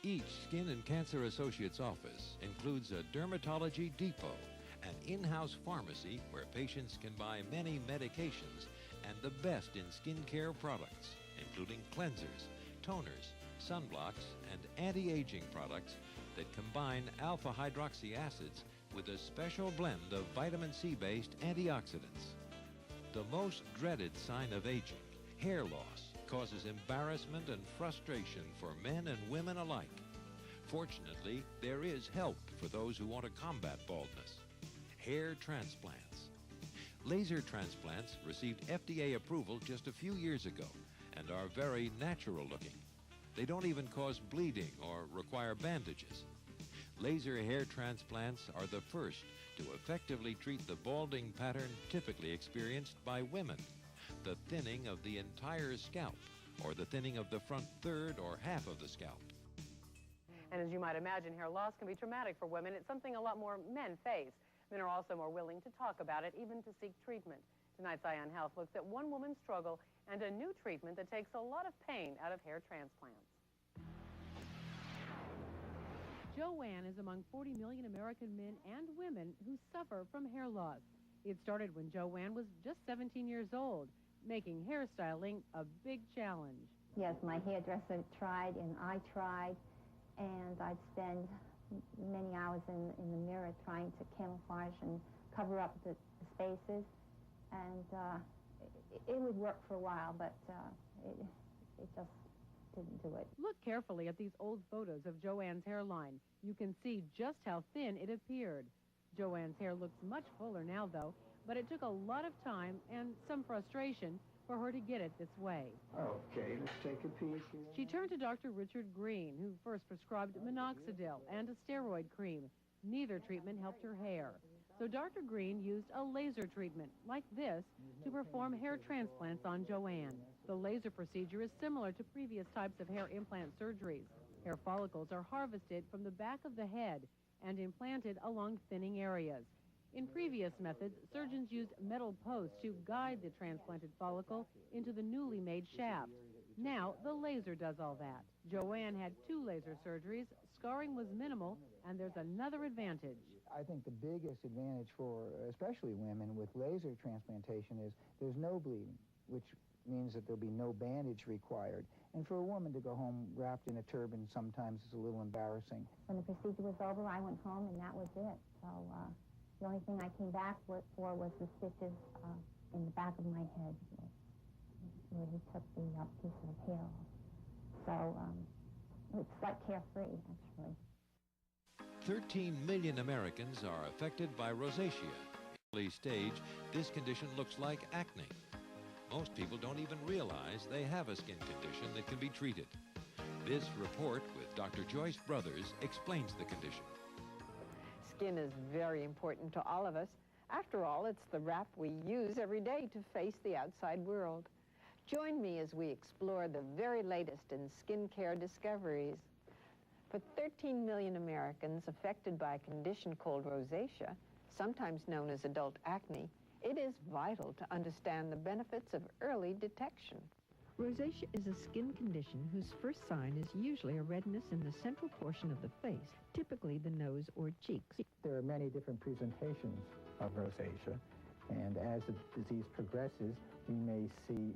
Each Skin and Cancer Associates office includes a dermatology depot, an in-house pharmacy where patients can buy many medications and the best in skincare products, including cleansers, toners, sunblocks, and anti-aging products that combine alpha-hydroxy acids with a special blend of vitamin C-based antioxidants. The most dreaded sign of aging, hair loss, causes embarrassment and frustration for men and women alike. Fortunately, there is help for those who want to combat baldness. Hair transplants. Laser transplants received FDA approval just a few years ago and are very natural looking. They don't even cause bleeding or require bandages. Laser hair transplants are the first to effectively treat the balding pattern typically experienced by women, the thinning of the entire scalp, or the thinning of the front third or half of the scalp. And as you might imagine, hair loss can be traumatic for women. It's something a lot more men face. Men are also more willing to talk about it, even to seek treatment. Tonight's Eye on Health looks at one woman's struggle and a new treatment that takes a lot of pain out of hair transplants. Joanne is among 40 million American men and women who suffer from hair loss. It started when Joanne was just 17 years old, making hairstyling a big challenge. Yes, my hairdresser tried and I tried, and I'd spend many hours in the mirror trying to camouflage and cover up the spaces, and it would work for a while, but it just didn't do it. Look carefully at these old photos of Joanne's hairline. You can see just how thin it appeared. Joanne's hair looks much fuller now, though, but it took a lot of time and some frustration for her to get it this way. Okay, let's take a piece here. She turned to Dr. Richard Green, who first prescribed minoxidil and a steroid cream. Neither treatment helped her hair. So Dr. Green used a laser treatment, like this, to perform hair transplants on Joanne. The laser procedure is similar to previous types of hair implant surgeries. Hair follicles are harvested from the back of the head and implanted along thinning areas. In previous methods, surgeons used metal posts to guide the transplanted follicle into the newly made shaft. Now, the laser does all that. Joanne had 2 laser surgeries, scarring was minimal, and there's another advantage. I think the biggest advantage for especially women with laser transplantation is there's no bleeding, which means that there'll be no bandage required. And for a woman to go home wrapped in a turban sometimes is a little embarrassing. When the procedure was over, I went home and that was it. So the only thing I came back for was the stitches in the back of my head where he took the piece of hair off. So it's like carefree, actually. 13 million Americans are affected by rosacea. In the early stage, this condition looks like acne. Most people don't even realize they have a skin condition that can be treated. This report with Dr. Joyce Brothers explains the condition. Skin is very important to all of us. After all, it's the wrap we use every day to face the outside world. Join me as we explore the very latest in skincare discoveries. For 13 million Americans affected by a condition called rosacea, sometimes known as adult acne, it is vital to understand the benefits of early detection. Rosacea is a skin condition whose first sign is usually a redness in the central portion of the face, typically the nose or cheeks. There are many different presentations of rosacea, and as the disease progresses, we may see